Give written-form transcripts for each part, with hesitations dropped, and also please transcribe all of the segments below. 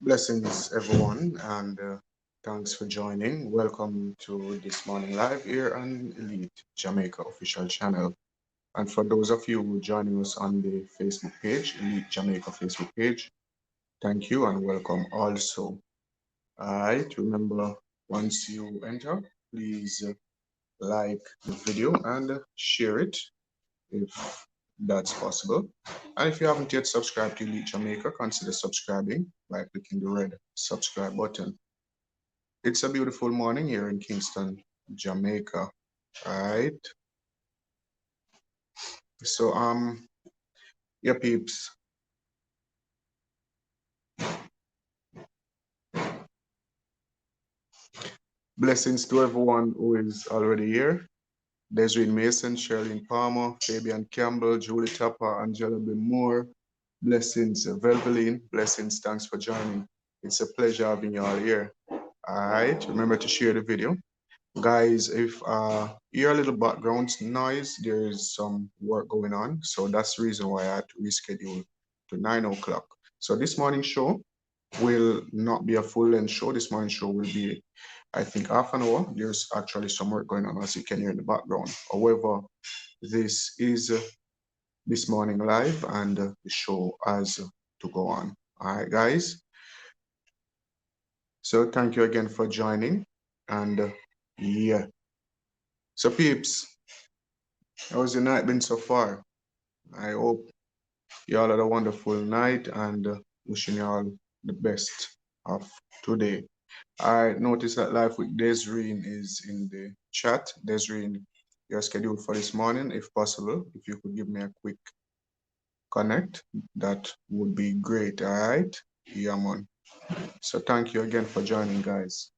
Blessings, everyone, and thanks for joining. Welcome to this morning live here on Elite Jamaica official channel. And for those of you joining us on the Facebook page, Elite Jamaica Facebook page, thank you and welcome also. All right, remember, once you enter, please like the video and share it if that's possible. And if you haven't yet subscribed to Elite Jamaica, consider subscribing by clicking the red subscribe button. It's a beautiful morning here in Kingston, Jamaica. All right. So yeah, peeps. Blessings to everyone who is already here. Desiree Mason, Sherlyn Palmer, Fabian Campbell, Julie Tapper, Angela B. Moore. Blessings, Velveline. Blessings, thanks for joining. It's a pleasure having you all here. All right. Remember to share the video. Guys, if you hear a little background noise, there is some work going on. So that's the reason why I had to reschedule to 9 o'clock. So this morning show will not be a full length show. This morning show will be, I think, half an hour. There's actually some work going on, as you can hear in the background. However, this is this morning live and the show has to go on. All right, guys. So thank you again for joining. And yeah. So peeps, how's your night been so far? I hope you all had a wonderful night and wishing you all the best of today. I noticed that Life with Desireen is in the chat. Desireen, you're scheduled for this morning, if possible. If you could give me a quick connect, that would be great. All right? Yeah, man. So thank you again for joining, guys.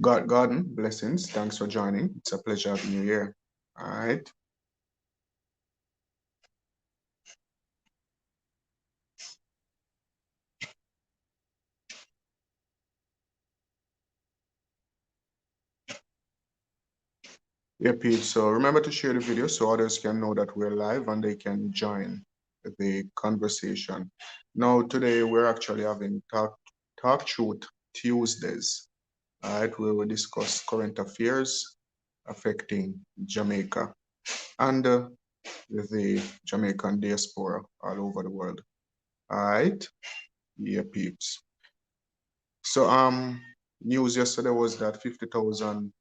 God Garden, blessings. Thanks for joining. It's a pleasure having you here. All right. Yeah, Pete. So remember to share the video so others can know that we're live and they can join the conversation. Now, today we're actually having Talk Truth Tuesdays, all right, where we discuss current affairs affecting Jamaica and the Jamaican diaspora all over the world. All right, yeah, peeps. So, news yesterday was that 50,000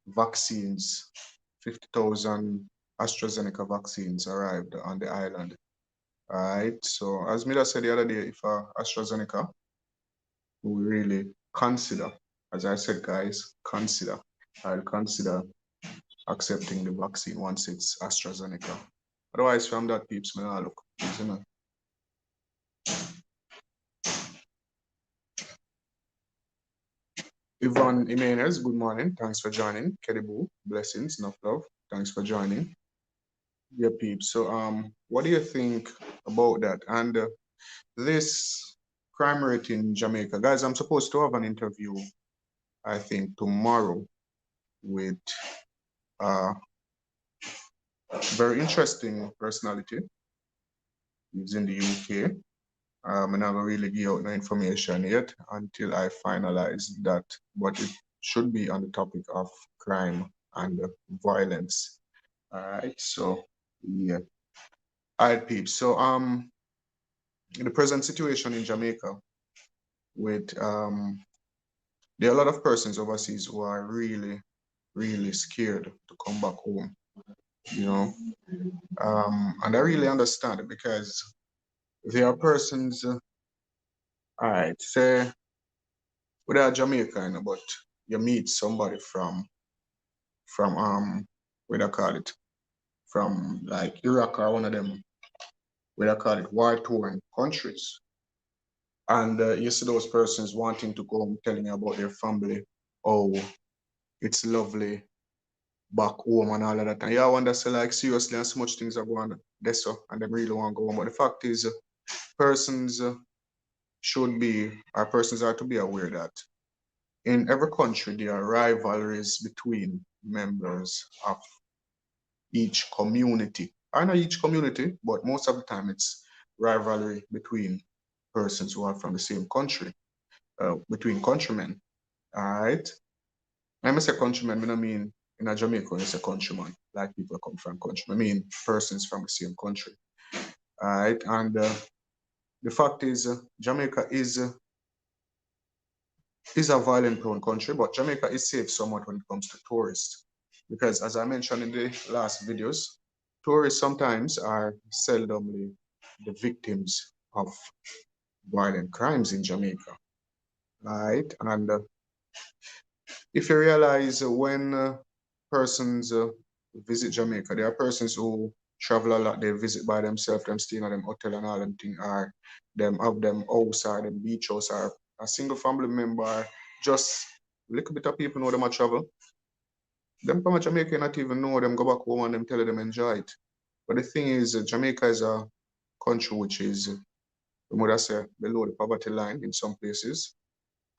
vaccines, 50,000 AstraZeneca vaccines arrived on the island. All right. So as Mila said the other day, if AstraZeneca, we really consider, as I said, guys, I'll consider accepting the vaccine once it's AstraZeneca. Otherwise, from that, peeps, may I look, isn't it? Yvonne Jimenez, good morning. Thanks for joining. Kedibu, blessings, enough love. Thanks for joining. Yeah, peeps. So, what do you think about that? And this crime rate in Jamaica, guys, I'm supposed to have an interview, I think, tomorrow with a very interesting personality. He's in the UK. I'm not gonna really give out no information yet until I finalize that, but it should be on the topic of crime and violence. All right, so yeah. All right, peeps. So in the present situation in Jamaica, with there are a lot of persons overseas who are really, really scared to come back home. You know, and I really understand it because there are persons. All right, say without Jamaican, but you meet somebody from what do I call it, from like Iraq or one of them, what do I call it, war-torn countries, and you see those persons wanting to go home, telling you about their family. Oh, it's lovely back home and all of that. And you wonder, say, like, seriously, and so much things are going on there, so, and they really want to go home. But the fact is, persons should be, or persons are to be aware that in every country, there are rivalries between members of each community. I know each community, but most of the time it's rivalry between persons who are from the same country, between countrymen. All right. When I say countrymen, I don't mean in a Jamaica when I say countryman, like people come from country. I mean persons from the same country. All right. And the fact is, Jamaica is a violent prone country, but Jamaica is safe somewhat when it comes to tourists. Because as I mentioned in the last videos, tourists sometimes are seldomly the victims of violent crimes in Jamaica. Right? And if you realize when persons visit Jamaica, there are persons who travel a lot, they visit by themselves, them staying at them hotel and all them thing, or them have them house or them beach house or a single family member, just a little bit of people know them a travel. Them come to Jamaica not even know them go back home and them tell them enjoy it. But the thing is, Jamaica is a country which is, the mother say, below the poverty line in some places.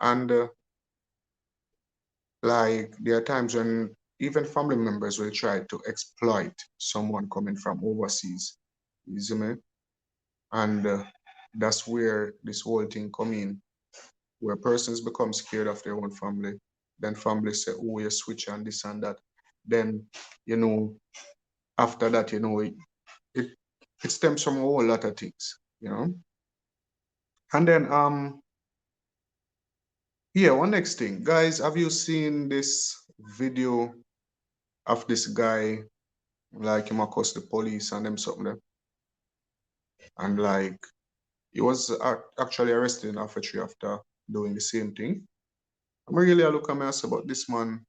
And like there are times when even family members will try to exploit someone coming from overseas. You see me? And that's where this whole thing come in, where persons become scared of their own family. Then family say, oh, you switch and this and that. Then, you know, after that, it, it stems from a whole lot of things, you know. And then yeah, one next thing. Guys, have you seen this video of this guy like him across the police and them something there? And like he was actually arrested in Alphatry after doing the same thing. I'm really a look at me and say, but this man,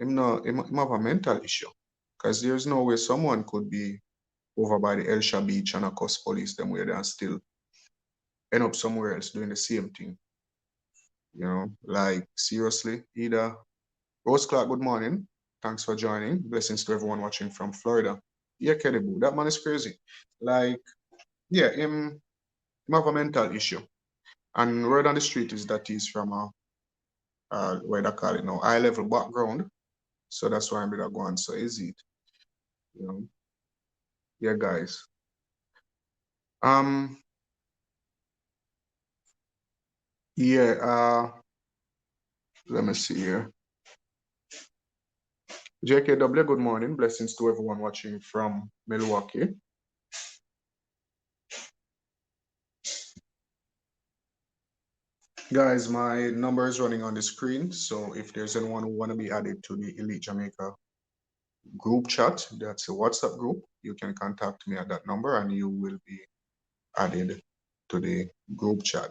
him have a mental issue. Because there's no way someone could be over by the Elsha beach and across police them where they are still end up somewhere else doing the same thing. You know, like seriously, either Rose Clark, good morning. Thanks for joining. Blessings to everyone watching from Florida. Yeah, Kenny Boo, that man is crazy. Like, yeah, him have a mental issue. And word on the street is that he's from a where they call it now, high level background. So that's why I'm gonna go on. So is it, you know? Yeah, guys. Um, yeah, let me see here. JKW, good morning. Blessings to everyone watching from Milwaukee. Guys, my number is running on the screen. So if there's anyone who want to be added to the Elite Jamaica group chat, that's a WhatsApp group, you can contact me at that number and you will be added to the group chat.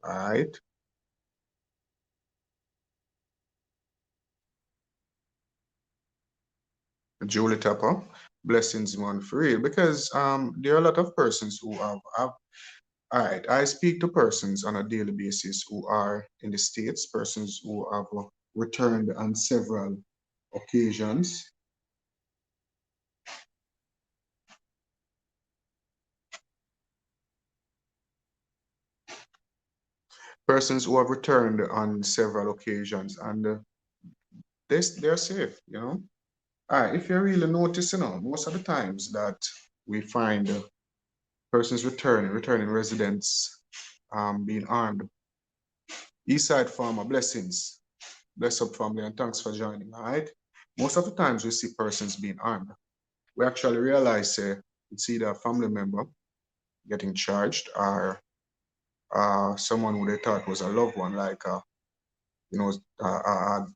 All right. Julie Tapper, blessings man for real. Because there are a lot of persons who have all right, I speak to persons on a daily basis who are in the States, persons who have returned on several occasions. Persons who have returned on several occasions and they're safe, you know. All right, if you really notice, most of the times that we find persons returning residents being armed. Eastside Farmer, blessings. Bless up family and thanks for joining, all right? Most of the times we see persons being armed. We actually realize it's either a family member getting charged or someone who they thought was a loved one, like a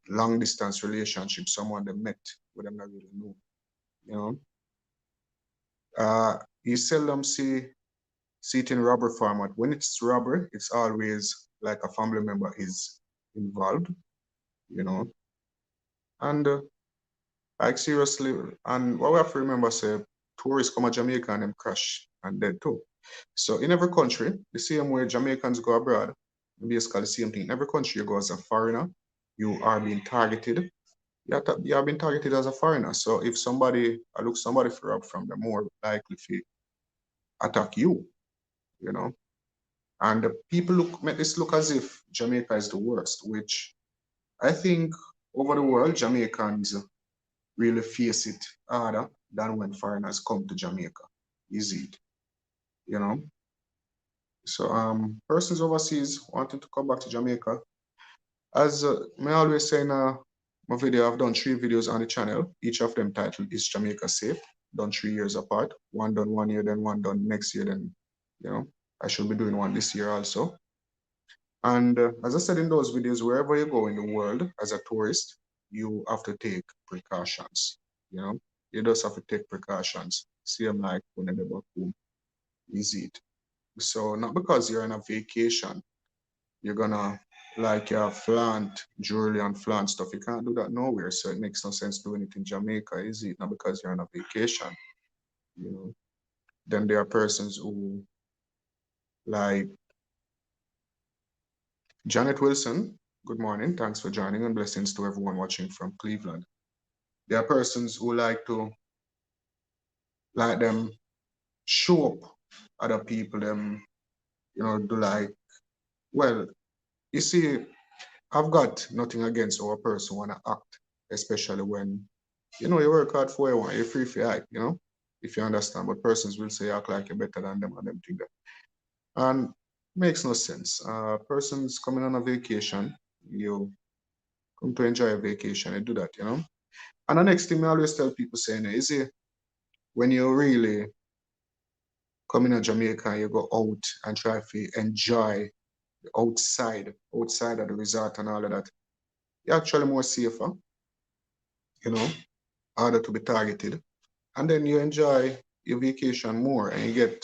long distance relationship, someone they met with them not really know, you know. You seldom see it in robbery format. When it's robbery, it's always like a family member is involved, you know. And like seriously, and what we have to remember, say, tourists come to Jamaica and them crash and dead too. So in every country, the same way Jamaicans go abroad, basically the same thing. In every country you go as a foreigner, you are being targeted. You are being targeted as a foreigner. So if somebody, I look somebody for rob from them, more likely to attack you, you know. And the people make this look as if Jamaica is the worst, which I think over the world, Jamaicans really face it harder than when foreigners come to Jamaica. Is it? You know? So persons overseas wanting to come back to Jamaica, as me always say in my video, I've done 3 videos on the channel. Each of them titled Is Jamaica Safe? Done 3 years apart. One done 1 year, then one done next year, then you know, I should be doing one this year also. And as I said in those videos, wherever you go in the world as a tourist, you have to take precautions. You know, you just have to take precautions. Same like when you're back home. Is it? So not because you're on a vacation, you're gonna like flaunt jewelry and flaunt stuff. You can't do that nowhere. So it makes no sense doing it in Jamaica, is it? Not because you're on a vacation. You know. Then there are persons who like Janet Wilson. Good morning. Thanks for joining and blessings to everyone watching from Cleveland. There are persons who like to like them show up other people, them, do like, well, you see, I've got nothing against our person wanna act, especially when, you work hard for you want, you're free for act, if you understand. But persons will say act like you're better than them and them think that. And makes no sense. Persons coming on a vacation, you come to enjoy a vacation, you do that. And the next thing I always tell people saying is when you really come in Jamaica and you go out and try to enjoy outside of the resort and all of that, you're actually more safer, you know, harder to be targeted. And then you enjoy your vacation more and you get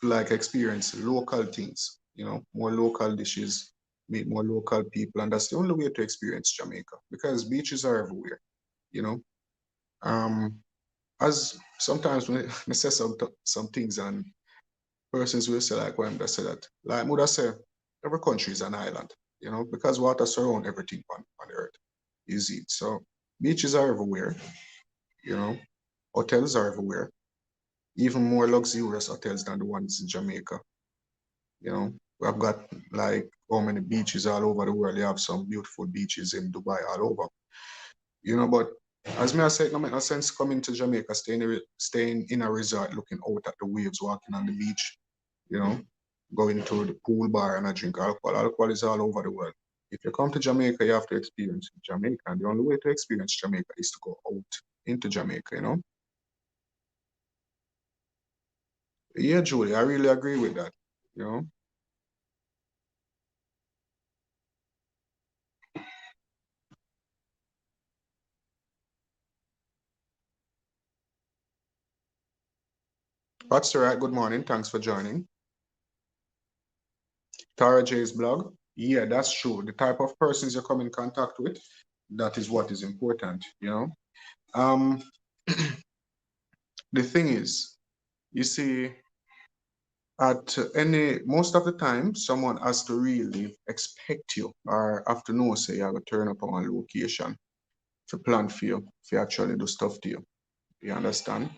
to like experience local things, more local dishes, meet more local people. And that's the only way to experience Jamaica because beaches are everywhere, you know. Um, as sometimes when I say some things and persons will say like when they say that, like would I say every country is an island, because water surround everything on the earth. Is it? So beaches are everywhere, you know, hotels are everywhere, even more luxurious hotels than the ones in Jamaica. We've got like how many beaches all over the world. You have some beautiful beaches in Dubai all over. But as me I said, it no make no sense coming to Jamaica, staying in a resort, looking out at the waves, walking on the beach, you know, going to the pool bar and I drink alcohol. Alcohol is all over the world. If you come to Jamaica, you have to experience Jamaica. And the only way to experience Jamaica is to go out into Jamaica. Yeah, Julie, I really agree with that. You know. That's all right. Good morning. Thanks for joining. Tara J's blog. Yeah, that's true. The type of persons you come in contact with, that is what is important. Um, the thing is, you see, at most of the time, someone has to really expect you or have to know, say, you're going to turn up on location to plan for you, if you actually do stuff to you. You understand?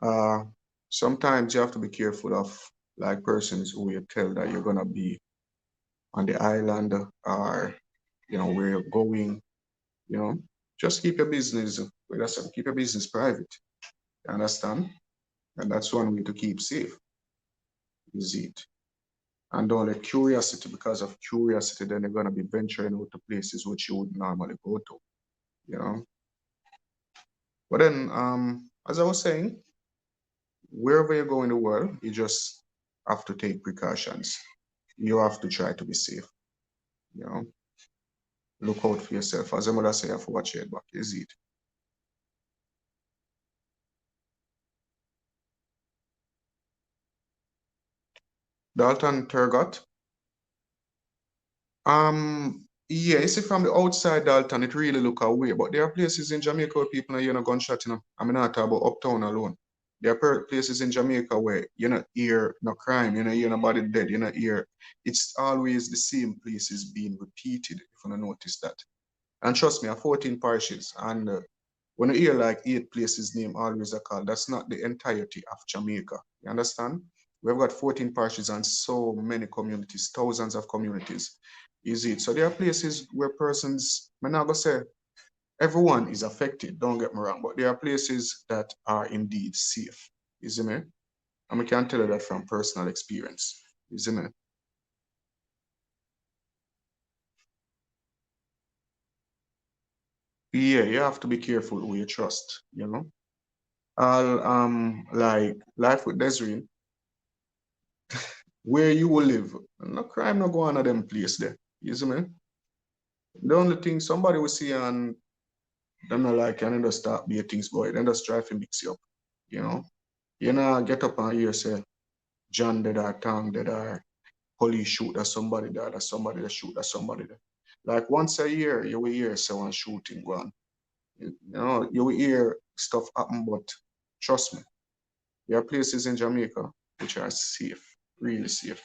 Uh, Sometimes you have to be careful of like persons who you tell that you're going to be on the island or, where you're going, you know, just keep your business, like I said, keep your business private. You understand? And that's one way to keep safe, is it? And don't let curiosity, because of curiosity, then you're gonna be venturing out to places which you would normally go to. But then, as I was saying, wherever you go in the world, you just have to take precautions. You have to try to be safe. You know, look out for yourself. As a mother say, you have to watch your back. Is it? Dalton Turgot. Yeah, you see from the outside, Dalton, it really look away. But there are places in Jamaica where people are hearing a gunshot. I mean, not talking about uptown alone. There are places in Jamaica where you not hear no crime, you know, hear nobody dead, you not hear. It's always the same places being repeated, if you don't notice that. And trust me, I 14 parishes, and when you hear like 8 places name always a call, that's not the entirety of Jamaica. You understand? We've got 14 parishes and so many communities, thousands of communities. Is it? So there are places where persons, I'm not gonna say Everyone is affected, don't get me wrong, but there are places that are indeed safe. You see me? And I can tell you that from personal experience. You see me? Yeah, you have to be careful who you trust, you know? All like life with Desiree, where you will live, no crime no go on at them place there. You see me? The only thing somebody will see and them not like and then just start be things boy, then just try to mix you up, you know? You know, get up and hear say John did or Tang did or police shoot at somebody there, that somebody that shoot at somebody there. Like once a year you will hear someone shooting go on. You know, you will hear stuff happen, but trust me, there are places in Jamaica which are safe, really safe.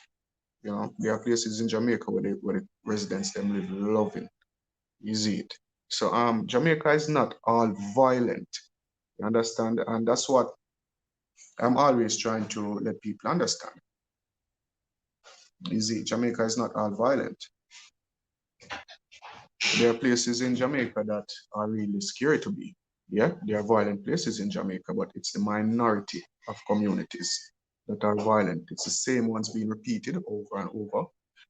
You know, there are places in Jamaica where the residents them live loving. You see it. So Jamaica is not all violent. You understand? And that's what I'm always trying to let people understand. You see, Jamaica is not all violent. There are places in Jamaica that are really scary to be. Yeah, there are violent places in Jamaica, but it's the minority of communities that are violent. It's the same ones being repeated over and over.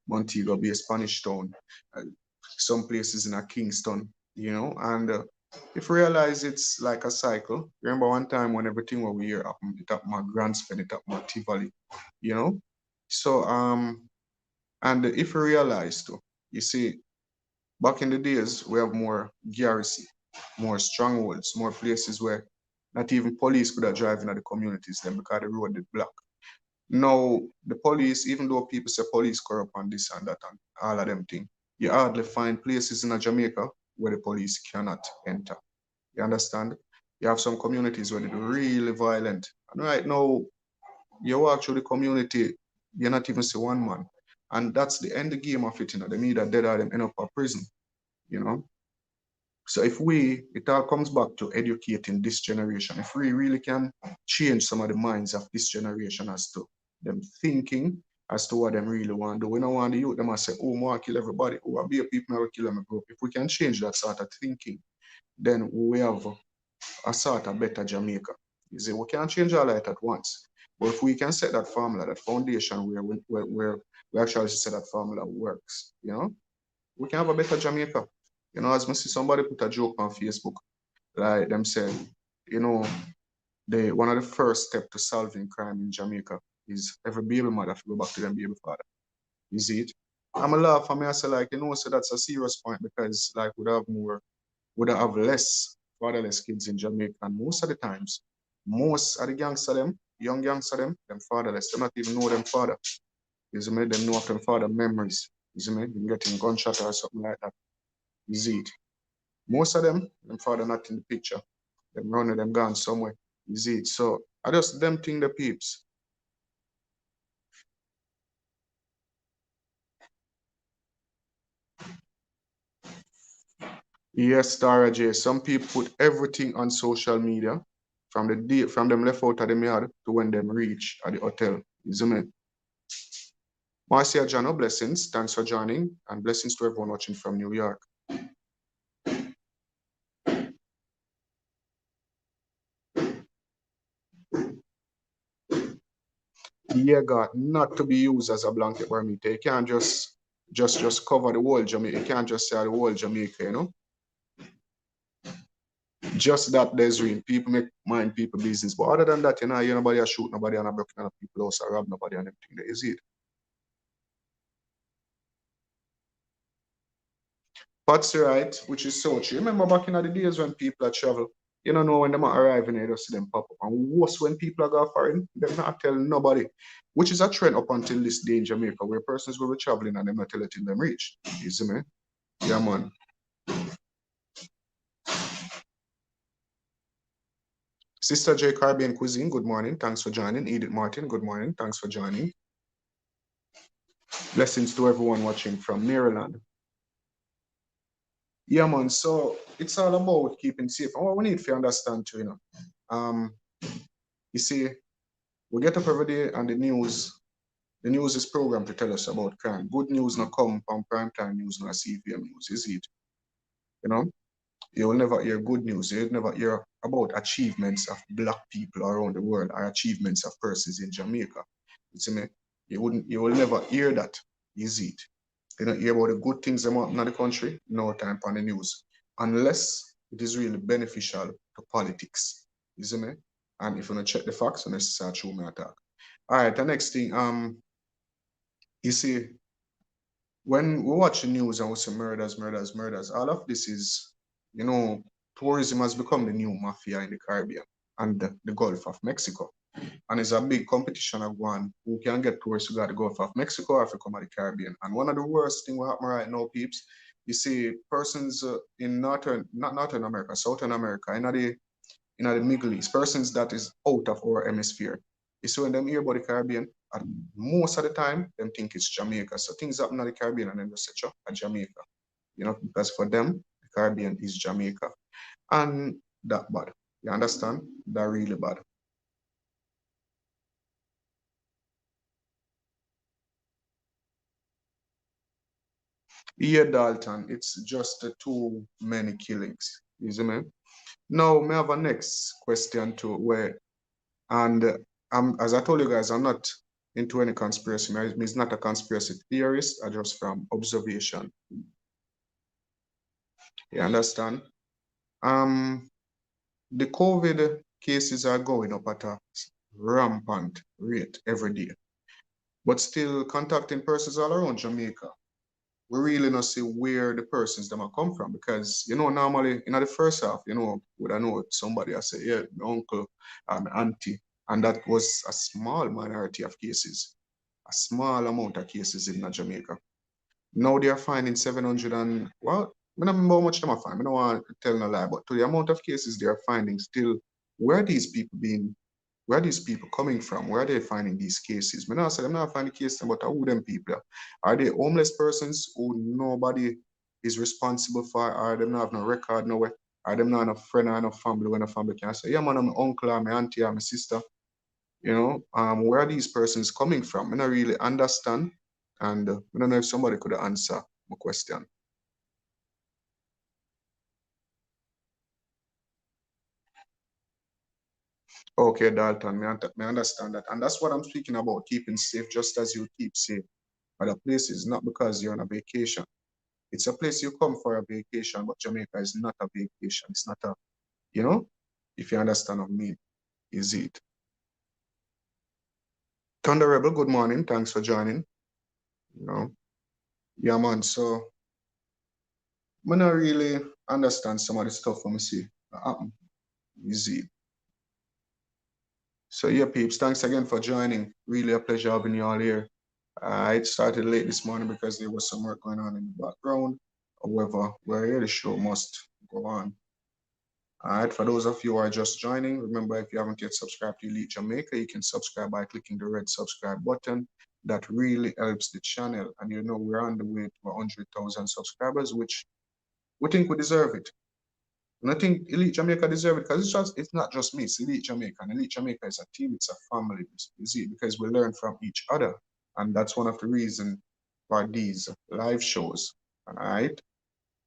Montego Bay, Spanish Town, uh, some places in a Kingston, you know, and if you realize it's like a cycle. Remember one time when everything what we hear happened, it happened at Grandspen, it happened at Tivoli, you know? So and if you realize too, you see, back in the days, we have more garrison, more strongholds, more places where not even police could have driven at the communities then because the road is blocked. Now, the police, even though people say police corrupt and this and that and all of them things, you hardly find places in Jamaica where the police cannot enter. You understand? You have some communities where they're really violent. And right now, you walk through the community, you not even see one man. And that's the end game of it, you know. Them either dead or them end up in prison, you know. So if we, it all comes back to educating this generation. If we really can change some of the minds of this generation as to them thinking as to what them really want to do. We don't want the youth, them to say, oh, I want to kill everybody. Oh, I be a people, I will kill them. If we can change that sort of thinking, then we have a sort of better Jamaica. You see, we can't change all that at once. But if we can set that formula, that foundation where we actually say that formula works, you know, we can have a better Jamaica. You know, as I see somebody put a joke on Facebook, like them saying, you know, the one of the first steps to solving crime in Jamaica is every baby mother to go back to them baby father. You see it? I'm a laugh for me, I say like, you know, so that's a serious point because like would have less fatherless kids in Jamaica. And most of the times, most of the gangster them, young gangster them fatherless. They not even know them father. You see me? Them know of them father memories. You see me? You getting gunshot or something like that. You see it? Most of them father not in the picture. Them running them gone somewhere. You see it? So I just them thing the peeps. Yes, Tara J. Some people put everything on social media from the day from them left out of the yard to when them reach at the hotel. You see me? Marcia Jano, blessings. Thanks for joining, and blessings to everyone watching from New York. Yeah, God, not to be used as a blanket Bermuda. You can't just cover the whole Jamaica. You can't just say the whole Jamaica, you know. Just that there's real people make mind people business. But other than that, you know, you nobody a shoot nobody and a broken out people house or rob nobody and everything. There is it. That's right, which is so true. Remember back in the days when people are travel, you don't know when them are arriving, you just see them pop up. And worse when people are going foreign, them not tell nobody. Which is a trend up until this day in Jamaica, where persons will be traveling and them not tell it till them reach. You see me? Yeah, man. Sister J. Caribbean Cuisine, good morning. Thanks for joining. Edith Martin, good morning. Thanks for joining. Blessings to everyone watching from Maryland. Yeah, man. So it's all about keeping safe. And what we need to understand too, you know. Um, you see, we get up every day and the news is programmed to tell us about crime. Good news not come from primetime news nor CVM news, is it? You know? You will never hear good news. You'll never hear about achievements of black people around the world or achievements of persons in Jamaica. You see me? You will never hear that. Is it? You don't hear about the good things about in the country, no time on the news. Unless it is really beneficial to politics. You see me? And if you don't check the facts, then it's a true me attack. All right, the next thing, you see, when we watch the news and we see murders, murders, murders, all of this is, tourism has become the new mafia in the Caribbean and the Gulf of Mexico. And it's a big competition of one who can get tourists to go to the Gulf of Mexico or if you come to the Caribbean. And one of the worst things what happen right now, peeps, you see persons in not Northern America, Southern America, in the Middle East, persons that is out of our hemisphere. You see when them hear about the Caribbean, and most of the time, them think it's Jamaica. So things happen in the Caribbean and then they say, "Sure, at Jamaica." Because for them, the Caribbean is Jamaica. And that bad. You understand? That really bad. Yeah, Dalton, it's just too many killings. You see me? Now, we have a next question too, and as I told you guys, I'm not into any conspiracy. I'm not a conspiracy theorist. I just from observation. You understand? Um, the COVID cases are going up at a rampant rate every day, but still contacting persons all around Jamaica. We really not see where the persons them are come from because normally in the first half would I know somebody I say yeah my uncle and my auntie and that was a small minority of cases, a small amount of cases in Jamaica. Now they are finding 700 and well I don't remember how much them are finding. I don't want to tell no lie, but to the amount of cases they are finding still, where are these people being where are these people coming from? Where are they finding these cases? I say I'm not finding cases, but who them people are they homeless persons who nobody is responsible for? Are them not have no record nowhere? Are them not a friend or no family when a family can say, yeah, man, I'm my uncle or my auntie or my sister? Where are these persons coming from? I don't really understand. And I don't know if somebody could answer my question. Okay, Dalton, me understand that. And that's what I'm speaking about, keeping safe just as you keep safe other places, not because you're on a vacation. It's a place you come for a vacation, but Jamaica is not a vacation. It's not a, you know, if you understand what I mean, is it? Thunder Rebel, good morning. Thanks for joining. You know, yeah, man. So, I not really understand some of the stuff when I see happen. Is it? So, yeah, peeps, thanks again for joining. Really a pleasure having you all here. I started late this morning because there was some work going on in the background. However, we're here, the show must go on. All right, for those of you who are just joining, remember if you haven't yet subscribed to Elite Jamaica, you can subscribe by clicking the red subscribe button. That really helps the channel. And we're on the way to 100,000 subscribers, which we think we deserve it. And I think Elite Jamaica deserve it because it's not just me, it's Elite Jamaica. And Elite Jamaica is a team, it's a family. You see, because we learn from each other. And that's one of the reasons for these live shows. All right.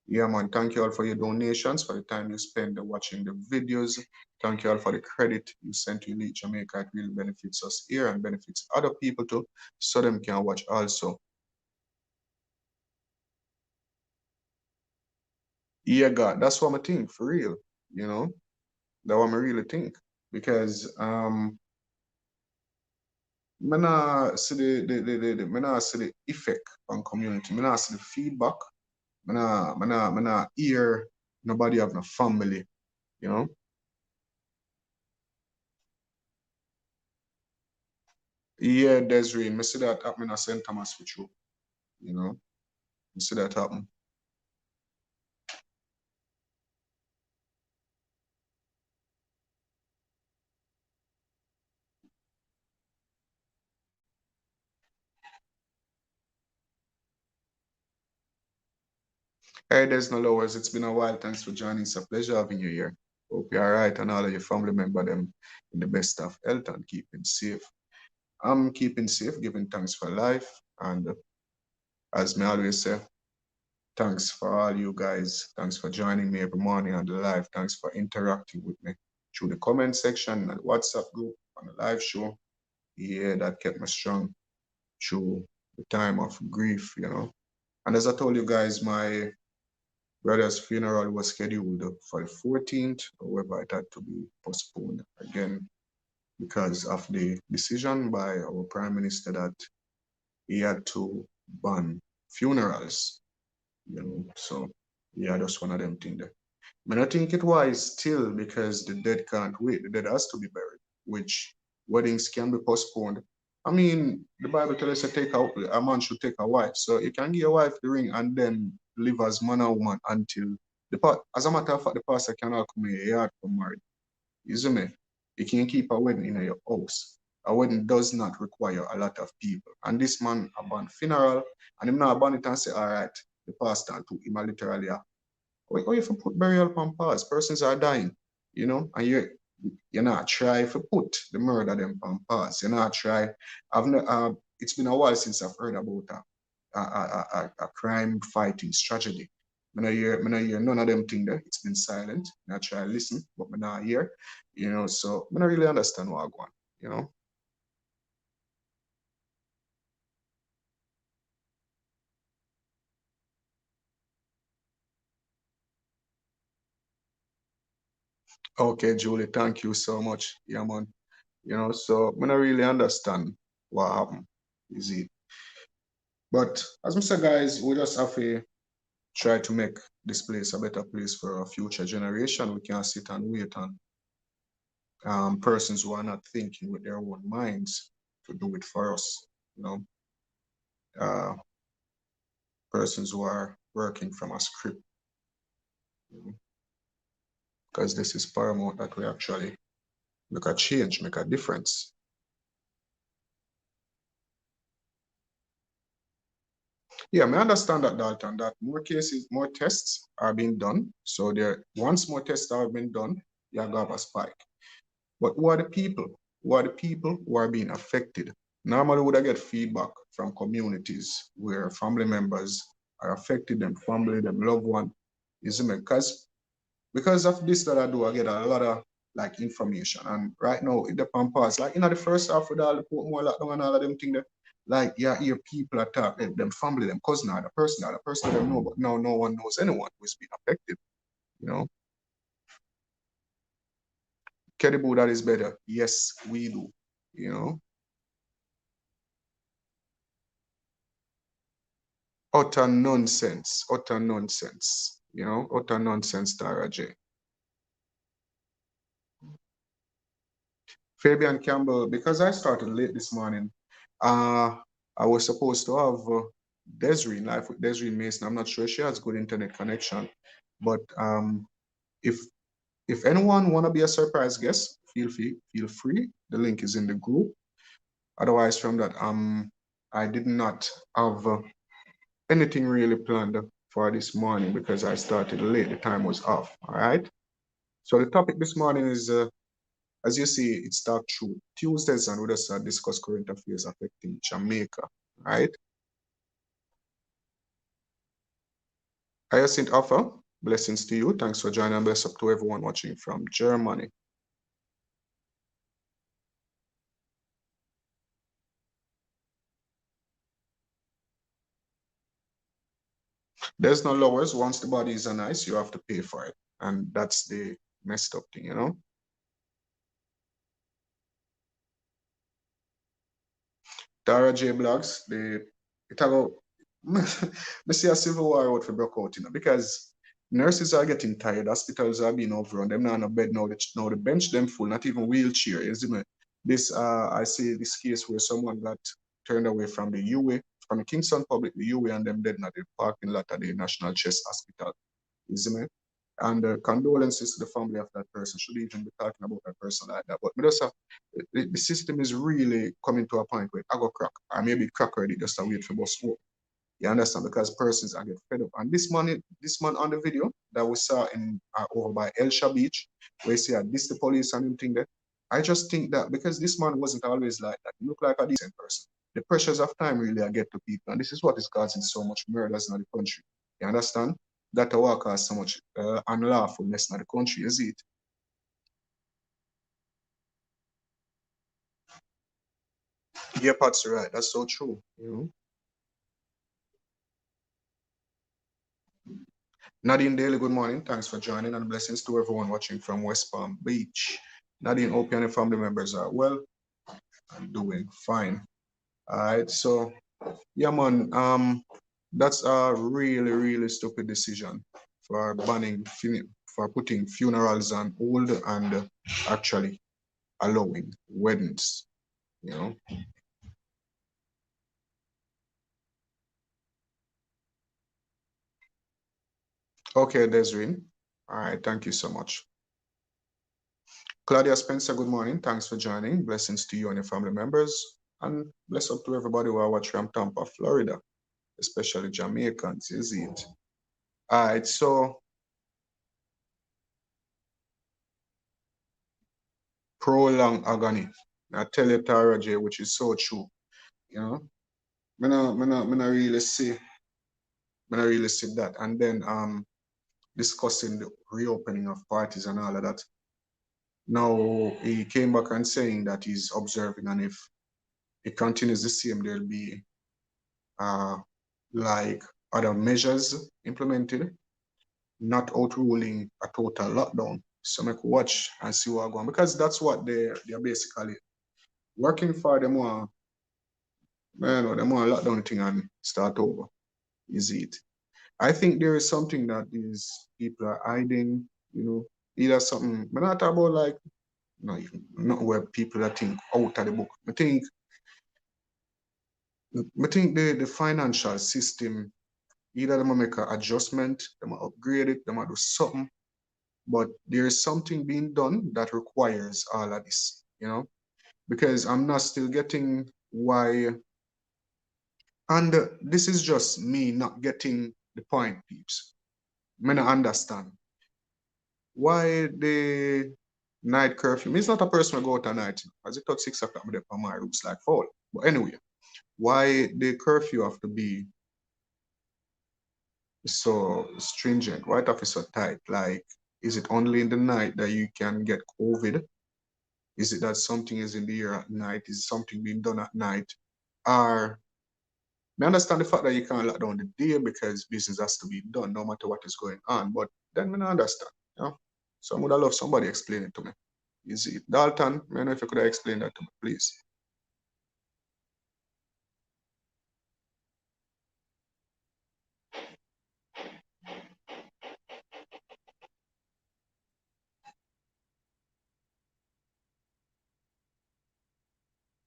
Yeah, man. Thank you all for your donations, for the time you spend watching the videos. Thank you all for the credit you send to Elite Jamaica. It really benefits us here and benefits other people too, so them can watch also. Yeah, God, that's what I think for real. You know, that's what I really think because me not see me not see the effect on community. Me not see the feedback. Me not hear nobody have no family. You know. Yeah, Desiree, me see that happening at St. Thomas with you. You know, you see that happen. Hey, there's no lowers. It's been a while. Thanks for joining. It's a pleasure having you here. Hope you're all right and all of your family member them in the best of health and keeping safe. I'm keeping safe, giving thanks for life. And as me always say, Thanks for all you guys. Thanks for joining me every morning on the live. Thanks for interacting with me through the comment section and WhatsApp group on the live show. Yeah, that kept me strong through the time of grief, you know. And as I told you guys, my brother's funeral was scheduled for the 14th. However, it had to be postponed again because of the decision by our Prime Minister that he had to ban funerals, you know. So, yeah, that's one of them things there. But I think it wise still because the dead can't wait. The dead has to be buried, which weddings can be postponed. I mean, the Bible tells us to take a man should take a wife. So you can give your wife the ring and then live as man or woman until the part. As a matter of fact, the pastor cannot come in your yard for marriage. You see me? You can keep a wedding in your house. A wedding does not require a lot of people. And this man about funeral, and him not about it and say, all right, the pastor took him a literally or if you put burial upon pause, persons are dying, you know, and you're not try if you put the murder them upon pause. You're not try. It's been a while since I've heard about a crime fighting strategy. Me not hear none of them thing there. It's been silent. I try to listen, but me not hear, you know. So I don't really understand what I want, you know. Okay, Julie, thank you so much. Yeah, man. You know, so I don't really understand what happened. Is it? But as I said, guys, we just have to try to make this place a better place for a future generation. We can't sit and wait on persons who are not thinking with their own minds to do it for us. You know, uh, persons who are working from a script, you know, because this is paramount that we actually make a change, make a difference. Yeah, I understand that, Dalton, that more cases, more tests are being done. So there, once more tests are being done, you have a spike. But who are the people? Who are the people who are being affected? Normally, would I get feedback from communities where family members are affected, them family, them loved one, you see me? Because of this that I do, I get a lot of like information. And right now, it depends past. Like the first half with all the more lockdown and all of them things there, like yeah, hear people attack them family, them cousin, or the person they know, but now no one knows anyone who's been affected, you know. Credible that is better. Yes, we do, you know. Utter nonsense, you know, utter nonsense, Tara J. Fabian Campbell, because I started late this morning, uh, I was supposed to have Desiree, live with Desiree Mason. I'm not sure she has good internet connection, but if if anyone want to be a surprise guest, feel free. The link is in the group. Otherwise, from that, I did not have anything really planned for this morning because I started late. The time was off. All right. So the topic this morning is, as you see, it's Talk Through Tuesdays, and we just discuss current affairs affecting Jamaica. Right. Hyacinth Offer, blessings to you. Thanks for joining. Bless up to everyone watching from Germany. There's no lowers. Once the body is on ice, you have to pay for it. And that's the messed up thing, you know? Tara J Blogs, it about, me see a civil war out for broke out, you know, because nurses are getting tired, hospitals are being overrun, them not on a bed now, now the bench them full, not even wheelchair, you see me? This, I see this case where someone got turned away from the UA, from the Kingston Public, the UA, and them dead in the parking lot at the National Chest Hospital, you see me? And condolences to the family of that person. Should even be talking about that person like that. But the system is really coming to a point where I go crack, or maybe crack already just to wait for bus smoke. You understand? Because persons are get fed up. And this man on the video that we saw in over by Elsha Beach, where you see this the police and everything there. I just think that because this man wasn't always like that, he looked like a decent person. The pressures of time really I get to people, and this is what is causing so much murders in the country. You understand? That a work cause so much unlawfulness in the country, is it? Yeah, Pat's right. That's so true. You know? Nadine Daily, good morning. Thanks for joining and blessings to everyone watching from West Palm Beach. Nadine, hope you and your family members are well and doing fine. All right, so yeah, man, that's a really, really stupid decision for for putting funerals on hold and actually allowing weddings, you know. Okay, Desiree. All right, thank you so much. Claudia Spencer, good morning. Thanks for joining. Blessings to you and your family members. And bless up to everybody who are watching from Tampa, Florida, especially Jamaicans, is it? All right, so prolonged agony. I tell you, Tara J, which is so true. You know, me not really see that. And then discussing the reopening of parties and all of that. Now he came back and saying that he's observing, and if it continues the same, there'll be uh like other measures implemented, not outruling a total lockdown. So make watch and see what going, because that's what they're basically working for. Them want, man, them want lockdown thing and start over. Is it? I think there is something that these people are hiding, you know, either something, but not about like, no, not where people that think out of the book. I think the financial system, either them make an adjustment, them upgrade it, them do something, but there is something being done that requires all of this, you know, because I'm not still getting why, and this is just me not getting the point, peeps. I mean, I understand why the night curfew. Means not a person will go out at night. As it touch 6 o'clock, I'm there on my roots like fall. But anyway, why the curfew have to be so stringent? Why it have to be so tight? Like, is it only in the night that you can get COVID? Is it that something is in the air at night? Is something being done at night? Or I understand the fact that you can't lock down the day because business has to be done no matter what is going on. But then I don't understand. You know? So I would have loved somebody explain it to me. Is it Dalton? I don't know if you could have explained that to me, please.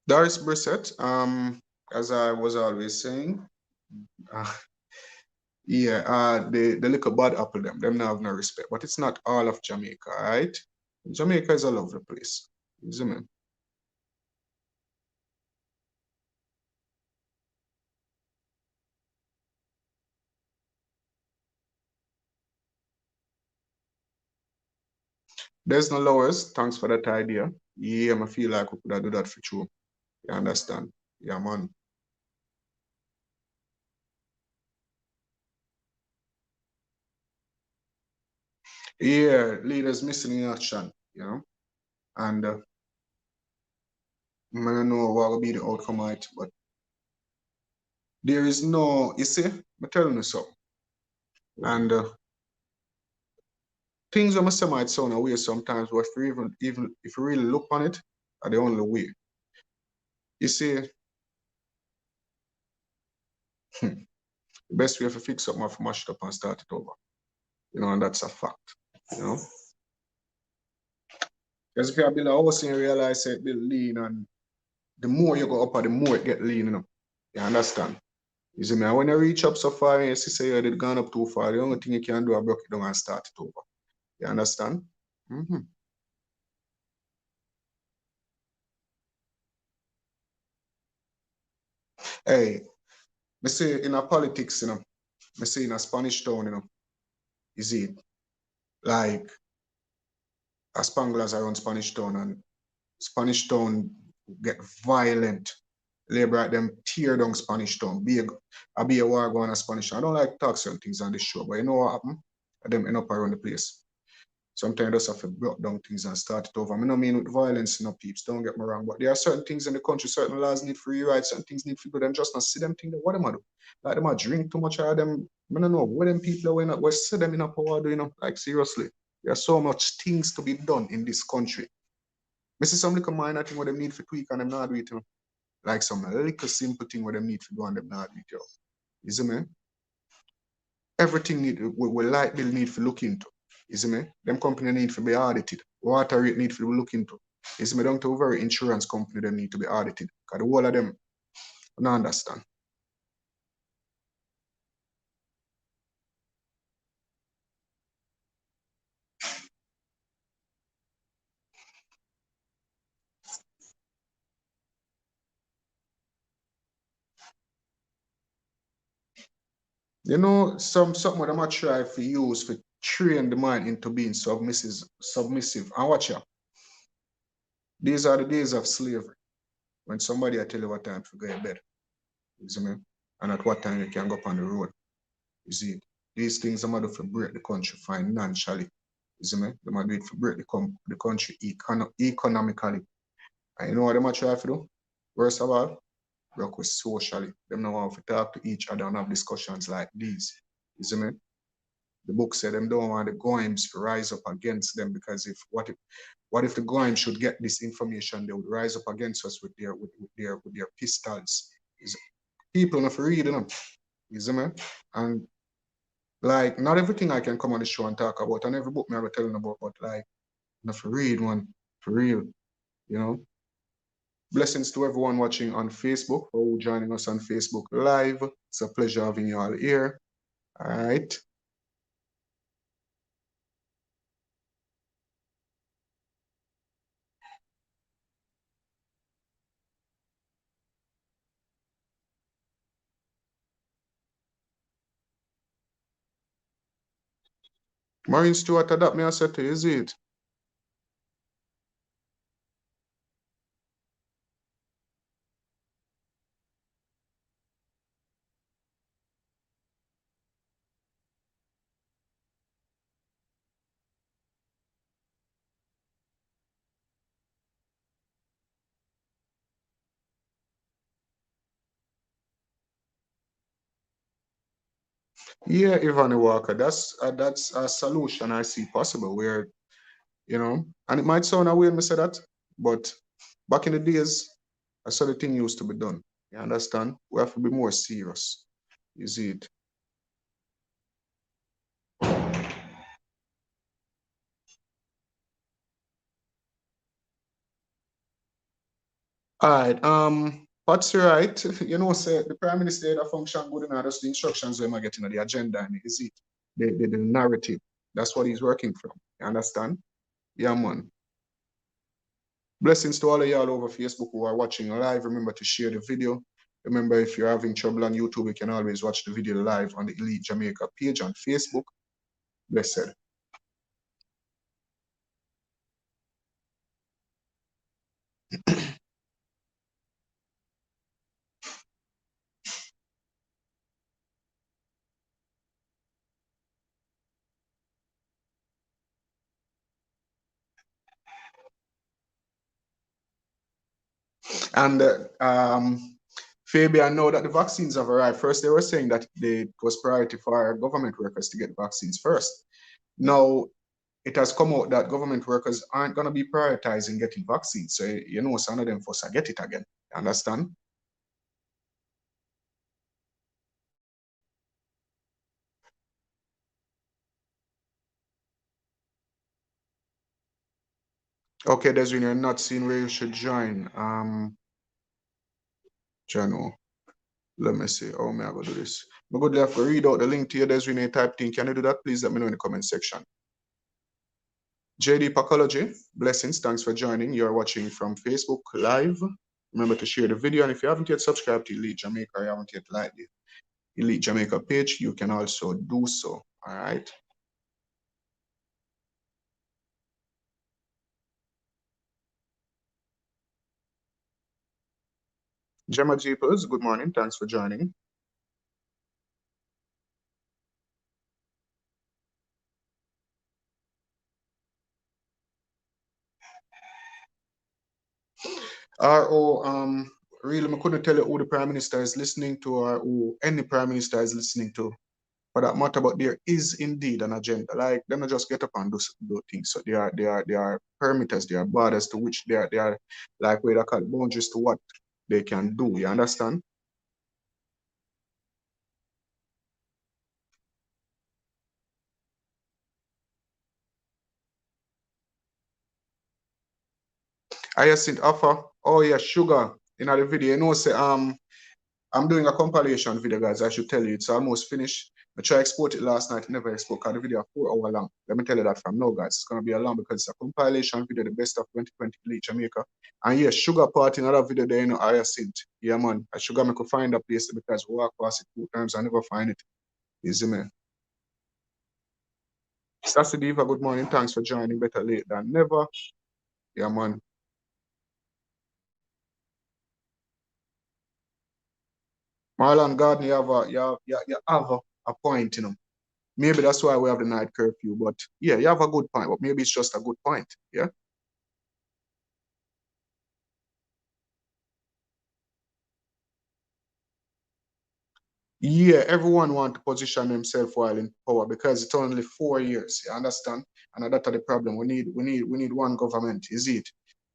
Doris Brissett, as I was always saying, uh, yeah, the little bad apple them not have no respect. But it's not all of Jamaica, right? Jamaica is a lovely place. You see me? There's no lowers. Thanks for that idea. Yeah, I feel like we could have do that for you. You understand? Yeah, man. Yeah, leaders missing in action, you know, and I don't know what will be the outcome of it, but there is no, you see, I'm telling you so. And things that say might sound away sometimes, but if you even if you really look on it, are the only way. You see, the best way to fix something is to mash it up and start it over. You know, and that's a fact. You know, because if you build a house and you realize it build lean, and the more you go up, the more it get lean. You know, you understand? You see me? And when you reach up so far and you see say you had gone up too far, the only thing you can do is break it down and start it over. You understand? Mm-hmm. Hey, me say in a politics, you know, me say in a Spanish town, you know, is it like a Spanglers around Spanish town and Spanish town get violent. labor right them tear down Spanish town. Be a war going on Spanish town. I don't like to talk certain things on this show, but you know what happened? Them end up around the place. Sometimes I just have to break down things and start it over. I don't mean with violence, peeps, don't get me wrong. But there are certain things in the country, certain laws need free rights, certain things need to go. Them just not see them things, what them do. Like them a drink too much of them. I don't know what them people are what see them in a power do, Like seriously. There are so much things to be done in this country. I see some little minor thing what them need for tweak and them not do it, Like some little simple thing what them need to do and them not do it, You see me? Everything we light bill need to look into. You see me? Them company need to be audited. Water rate need to be look into. You see me? Down to very insurance company them need to be audited. Because the whole of them don't understand. Something what I'm gonna try to use to train the mind into being submissive. And watch out. These are the days of slavery. When somebody I tell you what time to go to bed. You see me? And at what time you can go up on the road. You see it? These things I'm gonna do to break the country financially. You see me? They might do it to break the country economically. And you know what they might try to do? Worst of all, work with socially. Them know how to talk to each other and have discussions like these. You see me? The book said them don't want the goyim to rise up against them because what if the goyim should get this information, they would rise up against us with their pistols. People not reading them. You see me? And like not everything I can come on the show and talk about, and every book me ever telling about, but like not for read one for real, you know. Blessings to everyone watching on Facebook or joining us on Facebook Live. It's a pleasure having you all here. All right. Marine Stewart, adapt me, I said to you, is it? Yeah, Ivani Walker, that's a solution I see possible where, and it might sound a weird me say that, but back in the days, I saw the thing used to be done. You understand? We have to be more serious. You see it? All right. What's right? Say the Prime Minister that function good enough, just the instructions when I get into the agenda and is it the narrative. That's what he's working from. You understand? Yeah, man. Blessings to all of y'all over Facebook who are watching live. Remember to share the video. Remember, if you're having trouble on YouTube, you can always watch the video live on the Elite Jamaica page on Facebook. Blessed. And Fabian, know that the vaccines have arrived. First, they were saying that it was priority for government workers to get vaccines first. Now, it has come out that government workers aren't going to be prioritizing getting vaccines. So, some of them force get it again. You understand? Okay, Desiree, you're not seeing where you should join. Jano, let me see. How may I go do this? I'm going to have to read out the link to your Desiree type thing. Can you do that? Please let me know in the comment section. JD Pacology, blessings. Thanks for joining. You're watching from Facebook Live. Remember to share the video. And if you haven't yet subscribed to Elite Jamaica or you haven't yet liked the Elite Jamaica page, you can also do so. All right. Gemma Jeepers, good morning. Thanks for joining. RO, really, I couldn't tell you who the Prime Minister is listening to or who any Prime Minister is listening to for that matter, but there is indeed an agenda. Like, them not just get up and do things. So they are parameters, they are borders to which they are like where they call boundaries to what they can do. You understand? Hyacinth offer. Oh yeah, sugar. In the video, you know, say I'm doing a compilation video, guys. I should tell you, it's almost finished. I tried to export it last night, never export because the video is 4 hours long. Let me tell you that from now, guys. It's gonna be a long because it's a compilation video, the best of 2020 Bleach Jamaica. And yeah, Sugar part in another video there, you know, Hyacinth. Yeah, man. I Sugar me could find a place because we walk past it 2 times, I never find it. Easy man. Sassy Diva, good morning. Thanks for joining. Better late than never. Yeah, man. Marlon Gardner, you have a point, you know. Maybe that's why we have the night curfew. But yeah, you have a good point. But maybe it's just a good point. Yeah. Yeah, everyone want to position themselves while in power because it's only 4 years. You understand? And that's the problem. We need one government. Is it?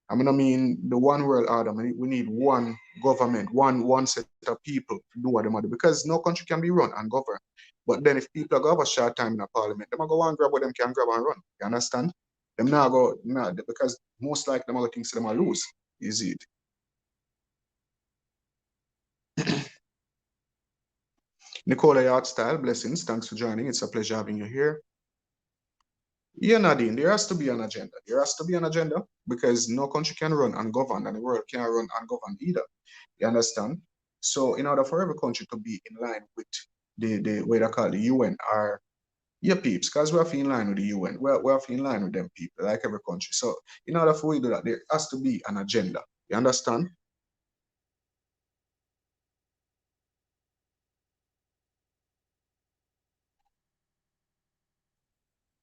I mean the one world order. We need one government, one set of people to do what they want to do because no country can be run and governed. But then if people go have a short time in a parliament, they might go and grab what them can grab and run. You understand? Them now go nah, because most likely them other things them will lose. Is it? Nicola Yard Style, blessings. Thanks for joining. It's a pleasure having you here. Yeah, Nadine, there has to be an agenda. There has to be an agenda because no country can run and govern, and the world can't run and govern either. You understand? So, in order for every country to be in line with the way they call the UN or yeah, peeps, because we have to in line with the UN, we have to in line with them people, like every country. So, in order for we to do that, there has to be an agenda. You understand?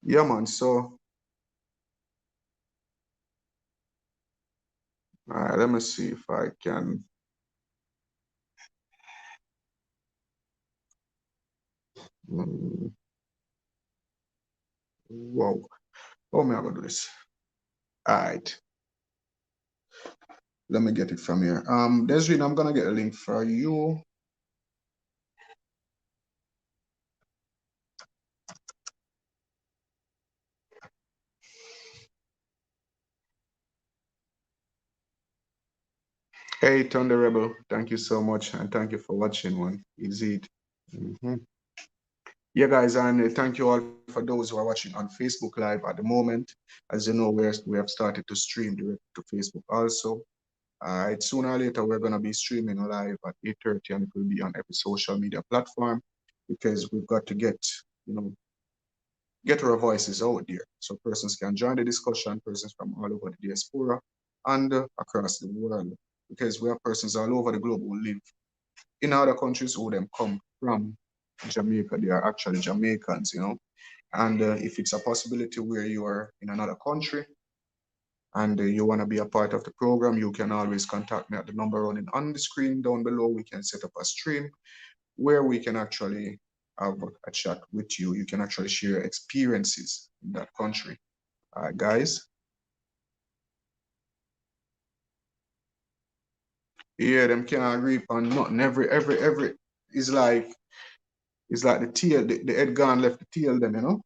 Yeah, man. So, all right, let me see if I can. mm, Wow. How am I going to do this? All right. Let me get it from here. Desiree, I'm gonna get a link for you. Hey, Thunder Rebel, thank you so much, and thank you for watching one. Is it? Mhm. Yeah, guys, and thank you all for those who are watching on Facebook Live at the moment. As you know, we have started to stream direct to Facebook also. All right, sooner or later, we're gonna be streaming live at 8:30, and it will be on every social media platform because we've got to you know, get our voices out there so persons can join the discussion, persons from all over the diaspora and across the world. Because we have persons all over the globe who live in other countries who them come from Jamaica. They are actually Jamaicans, you know. And if it's a possibility where you are in another country and you want to be a part of the program, you can always contact me at the number running on the screen down below. We can set up a stream where we can actually have a chat with you. You can actually share experiences in that country. Guys, yeah, them can't agree on nothing. Every it's like the tail, the head gone left the tail them, you know.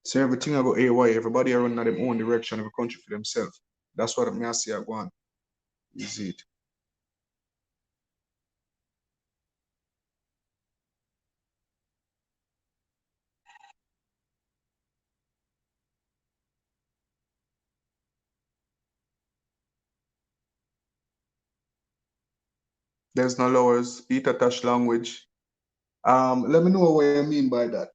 So everything about AY, everybody are running their own direction, every country for themselves. That's what I see I go on. Is it? There's no lowers, Peter touch language. Let me know what you mean by that.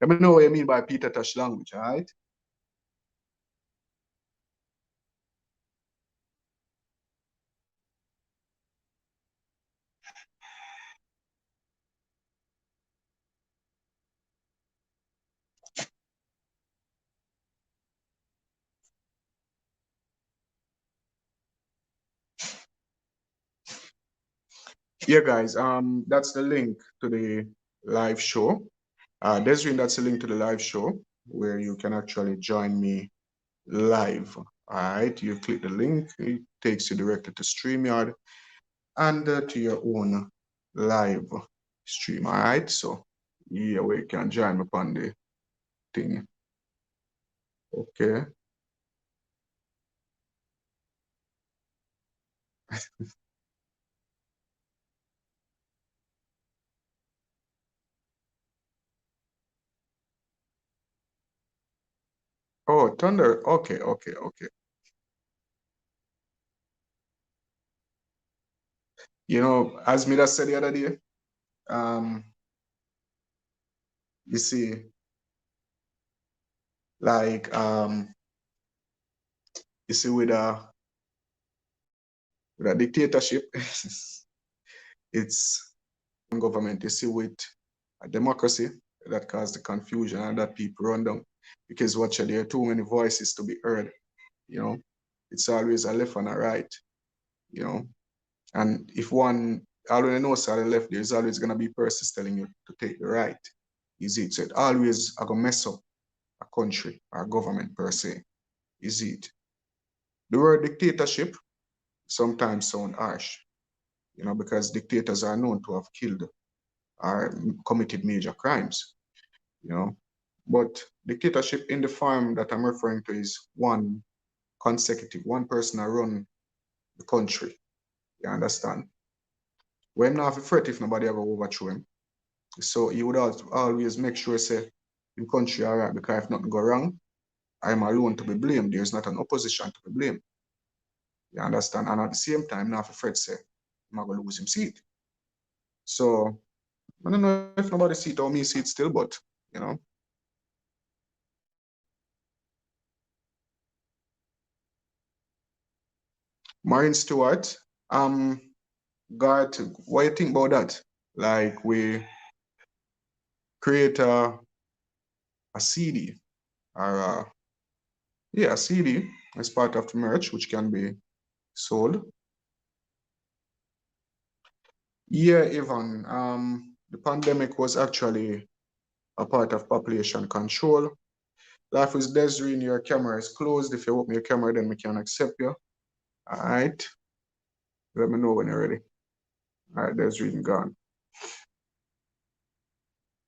Let me know what you mean by Peter Tosh language, all right? Yeah, guys, that's the link to the live show. Desiree, that's the link to the live show where you can actually join me live. All right, you click the link, it takes you directly to StreamYard and to your own live stream. All right, so yeah, we can join me upon the thing. Okay. Oh, Thunder. Okay, okay, okay. You know, as Mida said the other day, um, you see, like you see, with a dictatorship, it's government. You see, with a democracy, that caused the confusion and that people run down. Because what there are too many voices to be heard, you know. It's always a left and a right, you know. And if one already knows on the left, there's always gonna be persons telling you to take the right. Is it? So it always gonna mess up a country or a government per se. Is it? The word dictatorship sometimes sound harsh, you know, because dictators are known to have killed or committed major crimes, you know. But dictatorship in the form that I'm referring to is one consecutive, one person that run the country. You understand? Well, him not have to fret if nobody ever overthrow him. So he would always make sure say the country all right, because if nothing go wrong, I'm alone to be blamed. There's not an opposition to be blamed. You understand? And at the same time, not have to fret say I'm not gonna lose him seat. So I don't know if nobody see it or me see it still, but you know. Marine Stewart, um, got what do you think about that? Like we create a CD or a CD as part of the merch which can be sold. Yeah, Ivan. The pandemic was actually a part of population control. Life is Desiree, your camera is closed. If you open your camera, then we can accept you. All right. Let me know when you're ready. All right, Desiree gone.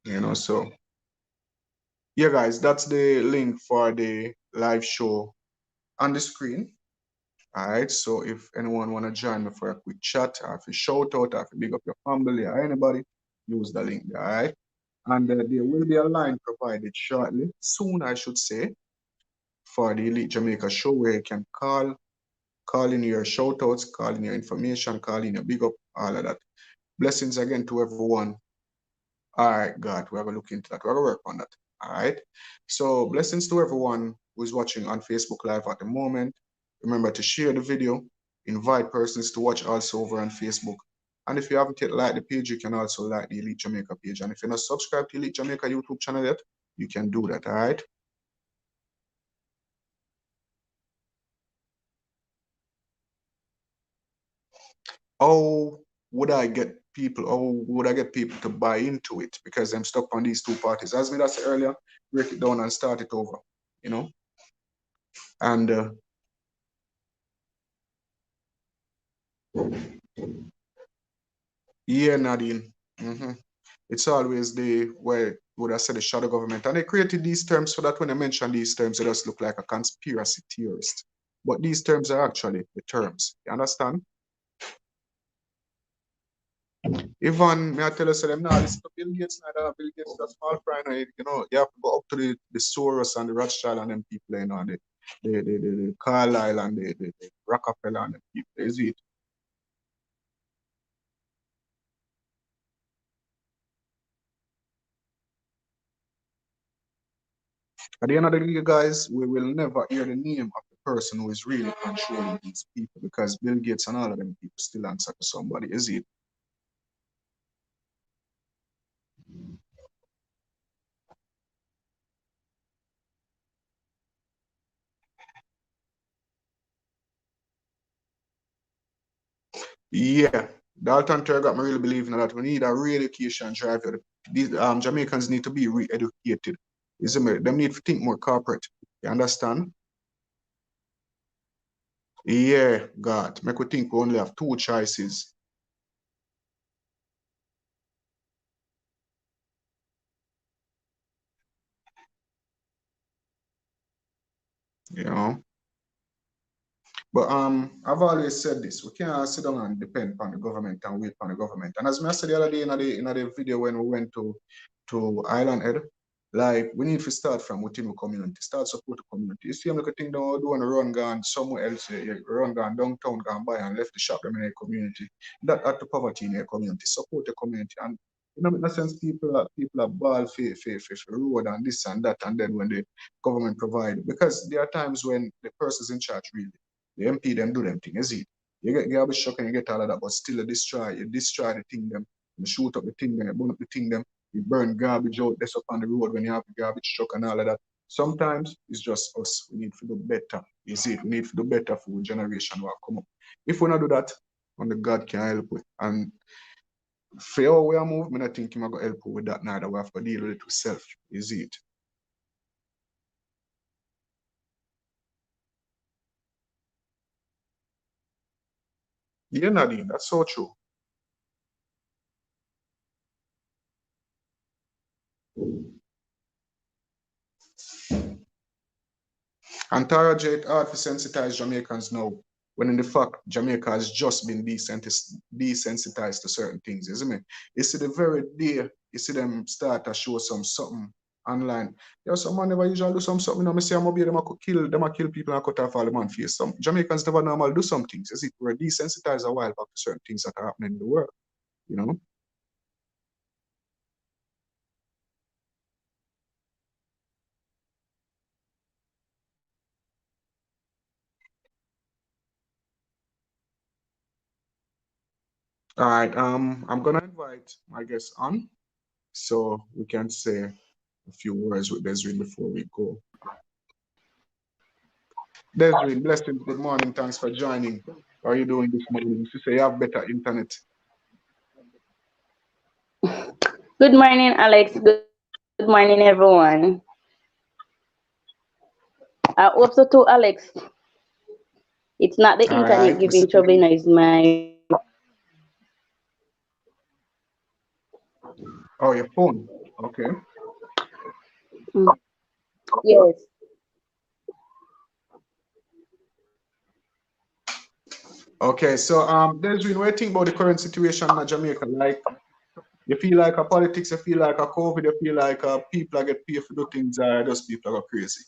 You know, so yeah, guys, that's the link for the live show on the screen. All right. So if anyone wanna join me for a quick chat, or if you shout out, or if you big up your family or anybody, use the link. All right. And there will be a line provided shortly, soon I should say, for the Elite Jamaica show where you can call in your shout outs, call in your information, call in your big up, all of that. Blessings again to everyone. All right, God, we're gonna look into that. We're gonna work on that. All right. So blessings to everyone who's watching on Facebook Live at the moment. Remember to share the video, invite persons to watch also over on Facebook. And if you haven't yet liked the page, you can also like the Elite Jamaica page. And if you're not subscribed to Elite Jamaica YouTube channel yet, you can do that. All right. How would I get people, how would I get people to buy into it? Because I'm stuck on these two parties. As me that said earlier, break it down and start it over, you know? And yeah, Nadine, it's always the, where would I say, the shadow government. And they created these terms so that when I mention these terms, it just look like a conspiracy theorist. But these terms are actually the terms. You understand? Even, may I tell you, so them now listen to Bill Gates, now Bill Gates is a small fry, now, you know, you have to go up to the Soros and the Rothschild and them people, you know, the Carlyle and the Rockefeller and them people, is it? At the end of the day, guys, we will never hear the name of the person who is really controlling these people because Bill Gates and all of them people still answer to somebody, is it? Yeah, Dalton Terry got me really believing that we need a re-education drive. These Jamaicans need to be re-educated. Is it? Them need to think more corporate. You understand? Yeah, God. Make we think we only have two choices. You know? But I've always said this: we can't sit down and depend on the government and wait on the government. And as I said the other day in the video when we went to Island Head, like we need to start from within the community, start support the community. You see, I'm like a thing don't do and run gone somewhere else, run gone downtown, gone by and left the shop them in the community. That at the poverty in the community, support the community. And you know, in a sense, people are ball for road and this and that, and then when the government provide, because there are times when the person's in charge really. The MP them do them thing, is it? You get garbage truck and you get all of that, but still you destroy the thing them, you shoot up the thing them, you burn up the thing them, you burn garbage out that's up on the road when you have the garbage truck and all of that. Sometimes it's just us. We need to do better. Is it? We need to do better for the generation who come up. If we not do that, only God can help with. And for how we are moving, I think I'm going to help with that neither. We have to deal with it ourselves. Is it? Yeah, Nadine, that's so true. And Tara J, it hard to sensitize Jamaicans now, when in the fact Jamaica has just been desensitized to certain things, isn't it? You see the very day you see them start to show something online. There's some man never usually do something, you know, I say I'm them a kill people and cut off all the man face. Some Jamaicans never normal do some things. You see, we're desensitized a while back to certain things that are happening in the world, you know? All right, I'm gonna invite my guest on so we can say a few words with Desiree before we go. Desiree, blessings, good morning. Thanks for joining. How are you doing this morning? You say you have better internet. Good morning, Alex. Good morning, everyone. I hope so too, Alex. It's not the All internet right, giving trouble, you know, it's my. oh, your phone. Okay. Mm, yes. Okay, so Desiree, what do you think about the current situation in Jamaica? Like, you feel like a politics, you feel like a COVID, you feel like people are get paid for do things, those people are crazy.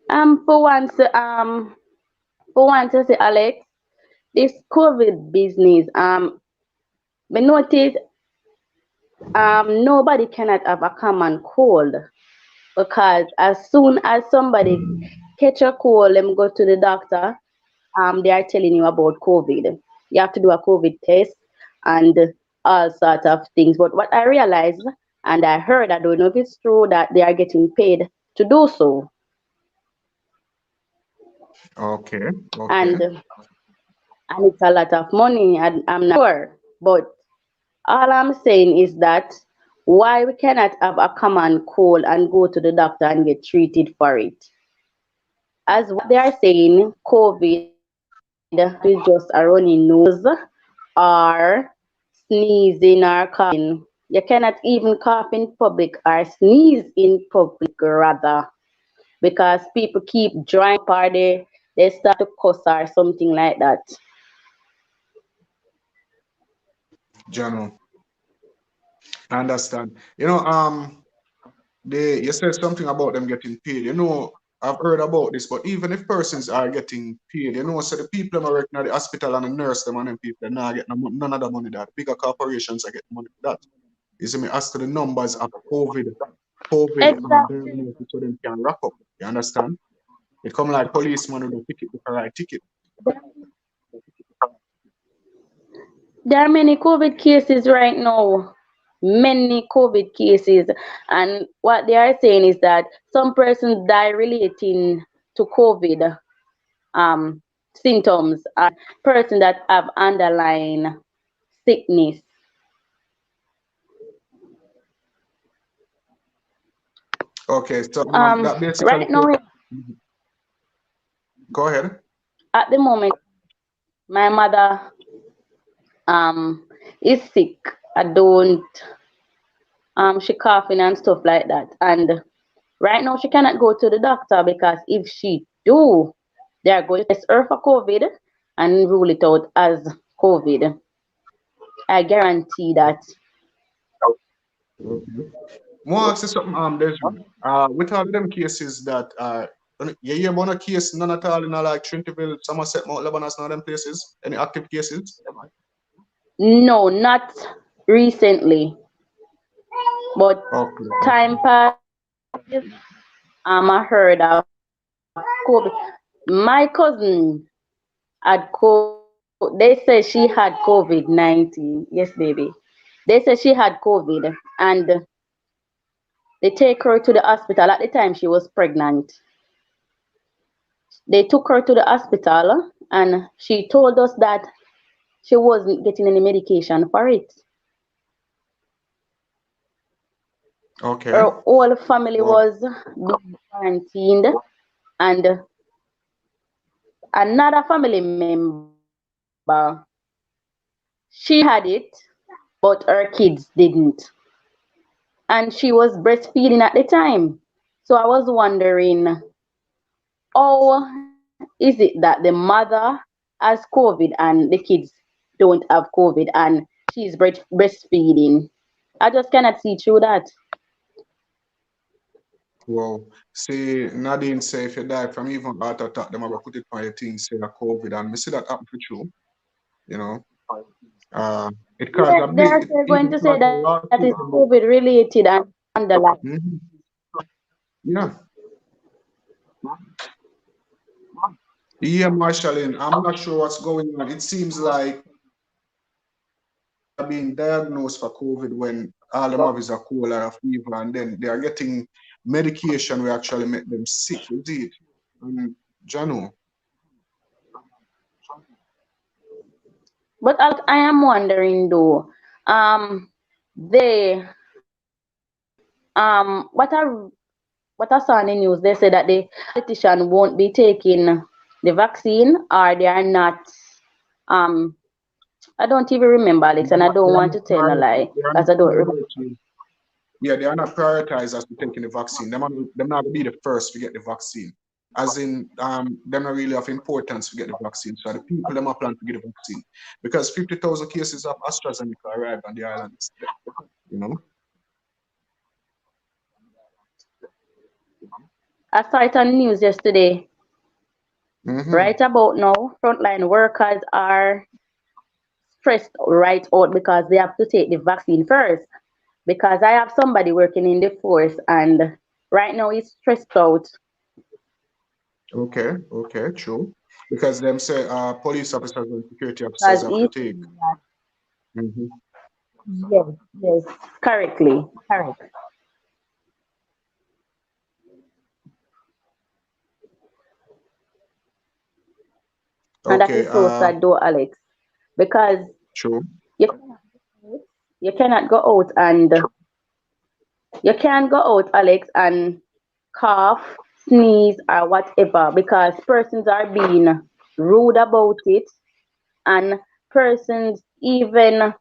For once, to say, Alex, this COVID business, we notice, nobody cannot have a common cold because as soon as somebody catch a cold, them go to the doctor, they are telling you about COVID. You have to do a COVID test and all sorts of things. But what I realized and I heard, I don't know if it's true, that they are getting paid to do so. Okay, okay. And it's a lot of money. And I'm not sure. But all I'm saying is that why we cannot have a common cold and go to the doctor and get treated for it. As what they are saying, COVID is just a runny nose or sneezing or coughing. You cannot even cough in public or sneeze in public rather because people keep drying up or they start to cuss or something like that. General, I understand. You said something about them getting paid. I've heard about this, but even if persons are getting paid, so the people that are working at the hospital and the nurse, them and them people, they're not getting none of the money that bigger corporations are getting money for that. You see me, as to the numbers of COVID Exactly. diagnosis so them can wrap up. You understand? They come like policeman with a ticket, with a right ticket. There are many COVID cases right now. Many COVID cases. And what they are saying is that some persons die relating to COVID symptoms are persons that have underlying sickness. Okay, so that basically Right now, go ahead. at the moment, my mother is sick. I don't she coughing and stuff like that. And right now she cannot go to the doctor because if she do, they are going to test her for COVID and rule it out as COVID. I guarantee that. Okay. More ask you something, Desmond. With all of them cases that you hear about a case none at all in like Trinity, Somerset, Mount Lebanon, none of them places? Any active cases? No, not recently, but Okay, time okay. passes. I heard of COVID. My cousin had they said she had COVID-19. Yes, baby. They said she had COVID and they take her to the hospital. At the time she was pregnant. They took her to the hospital and she told us that she wasn't getting any medication for it. Okay. Her whole family Wow. was being quarantined and another family member, she had it, but her kids didn't. And she was breastfeeding at the time. So I was wondering, how is it that the mother has COVID and the kids don't have COVID and she's breastfeeding? I just cannot see through that. Wow. See, Nadine say if you die from even heart attack, them have put it on your thing, say a COVID, and we see that happen for true, you know. Uh, it caused Yes, a they big, are it still going even to say caused a that it's lawsuit COVID about. related and underlying. Mhm. Yeah. Yeah, Marshalline, I'm not sure what's going on. It seems like are being diagnosed for COVID when all them have is a cold or a fever, and then they are getting medication will actually make them sick. Is it? Jano. But I am wondering though, they what I saw in the news, they said that the politician won't be taking the vaccine or they are not um I don't even remember Alex and I don't They are want not to tell no lie they are because not I don't remember. priority. Yeah, they are not prioritized as to taking the vaccine. Them not gonna be the first to get the vaccine. As in, them not really of importance to get the vaccine. So the people them are plan to get the vaccine because 50,000 cases of AstraZeneca arrived on the island yesterday. You know. I saw it on the news yesterday. Mm-hmm. Right about now, frontline workers are stressed right out because they have to take the vaccine first. Because I have somebody working in the force and right now he's stressed out Okay, okay, true. Because them say police officers and security officers because have to he's take. Hmm. yes, yes, correctly, correct. And that Okay, is so sad though, Alex, because true. you you cannot go out and you can't go out, Alex, and cough, sneeze, or whatever because persons are being rude about it and persons even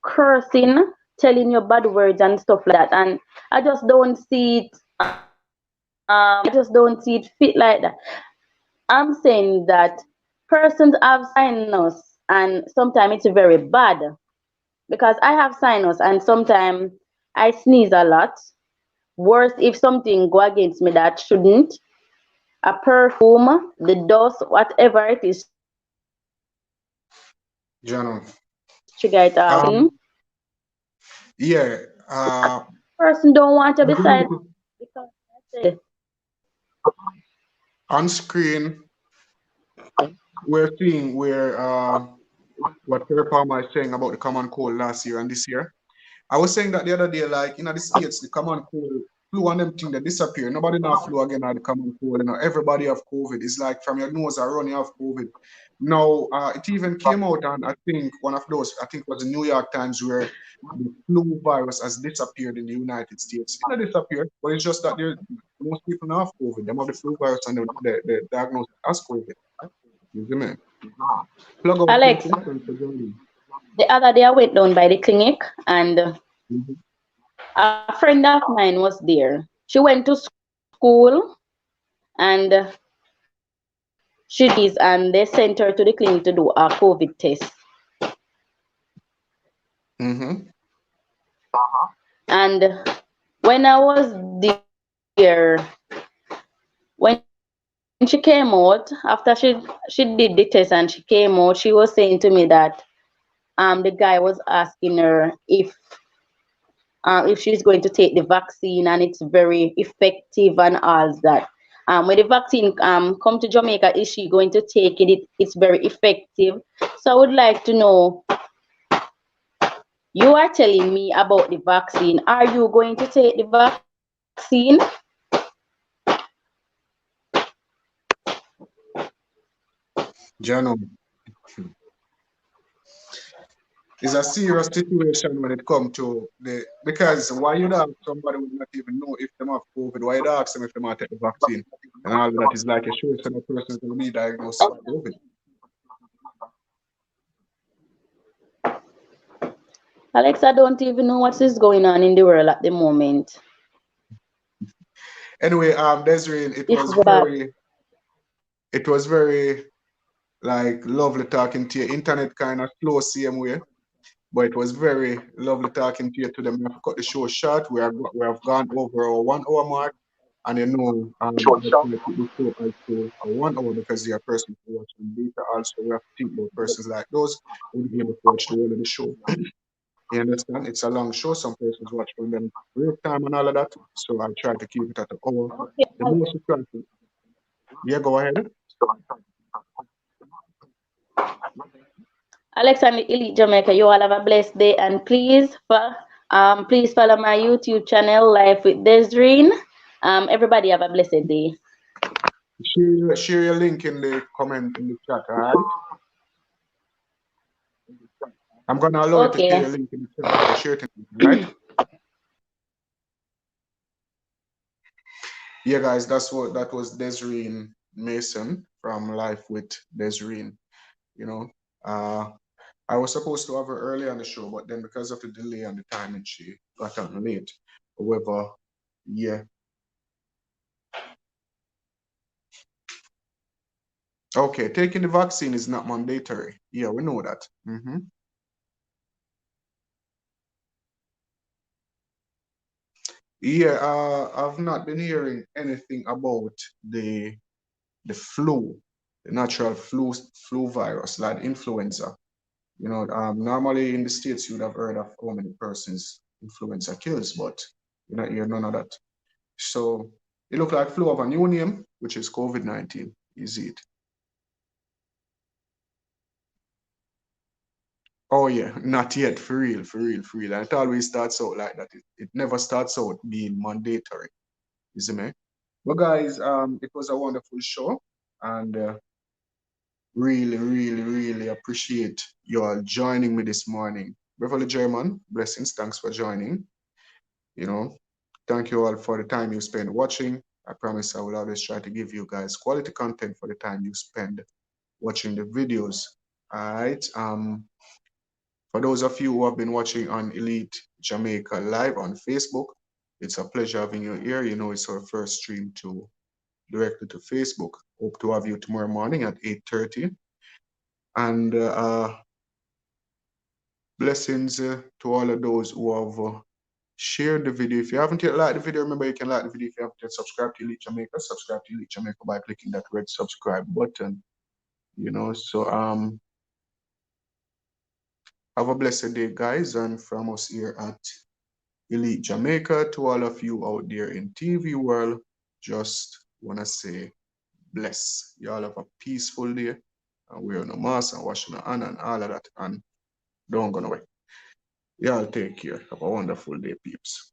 cursing, telling you bad words and stuff like that. And I just don't see it. I just don't see it fit like that. I'm saying that persons have sinus, and sometimes it's very bad because I have sinus, and sometimes I sneeze a lot. Worse if something go against me that shouldn't. A perfume, the dust, whatever it is, trigger it off. Jano. And Um, Yeah, Person don't want to be I've silent noticed because I said, on screen we're seeing where what Terry Palmer is saying about the common cold last year and this year. I was saying that the other day, like in the States, the common cold, flu and them thing that disappear. Nobody now flu again or the common cold. Everybody have COVID. It's like from your nose around you have COVID. Now, it even came out, and I think one of those, I think it was the New York Times, where the flu virus has disappeared in the United States. It not disappeared, but it's just that there most people now have COVID. Them have the flu virus and the diagnosis as COVID. You see me? Plug out Alex, blessings and for joining. the other day I went down by the clinic and Mhm. a friend of mine was there. She went to school and she did and they sent her to the clinic to do a COVID test. Mm-hmm. And when I was there, when she came out, after she did the test and she came out, she was saying to me that the guy was asking her if she's going to take the vaccine and it's very effective and all that. When the vaccine come to Jamaica, is she going to take it? It's very effective. So I would like to know, you are telling me about the vaccine. Are you going to take the vaccine? Jano, it's a serious situation when it comes to the because why you ask somebody who not even know if they have COVID, why you ask them if they might take the vaccine? And all of that is like a sure so the person is going to be diagnosed with COVID. Alex, I don't even know what is going on in the world at the moment. Anyway, Desiree, It's bad. it was very like lovely talking to you. Internet kind of slow same way, but it was very lovely talking to you today. We have cut the show short. We have gone over our 1 hour mark. And I try to keep the show also a 1 hour because they are persons who watch and later also we have to think about persons like those who will be able to watch the whole of the show. You understand? It's a long show. Some persons watch from them real time and all of that. So I try to keep it at an hour. The most you try to. Yeah, go ahead. Alex and Elite Jamaica, you all have a blessed day and please follow my YouTube channel, Life with Desreen. Everybody have a blessed day. Share your link in the comment in the chat, all right? I'm gonna allow you to share Okay. your link in the chat. So share it, right? Yeah, guys, that was Desireen Mason from Life with Desireen. You know, uh, I was supposed to have her early on the show, but then because of the delay and the timing, she got on late. However, yeah. Okay, taking the vaccine is not mandatory. Yeah, we know that. Yeah, I've not been hearing anything about the flu, the natural flu virus, like influenza. Normally in the States, you would have heard of how many persons influenza kills, but you not hear none of that. So it looked like flu of a new name, which is COVID-19. Is it? Oh yeah, not yet, for real, for real, for real. And it always starts out like that. It never starts out being mandatory. You see me? But guys, it was a wonderful show, and really, really, really appreciate you all joining me this morning. Beverly German, blessings. Thanks for joining. You know, thank you all for the time you spend watching. I promise I will always try to give you guys quality content for the time you spend watching the videos. All right. For those of you who have been watching on Elite Jamaica live on Facebook, it's a pleasure having you here. You know, it's our first stream to directly to Facebook. Hope to have you tomorrow morning at 8:30. And blessings to all of those who have share the video. If you haven't yet liked the video, remember you can like the video. If you haven't yet subscribed to Elite Jamaica, subscribe to Elite Jamaica by clicking that red subscribe button. So have a blessed day, guys, and from us here at Elite Jamaica, to all of you out there in TV world, just wanna say bless. Y'all have a peaceful day and wear no mask and washing your hand and all of that. And don't go nowhere. Y'all take care. Have a wonderful day, peeps.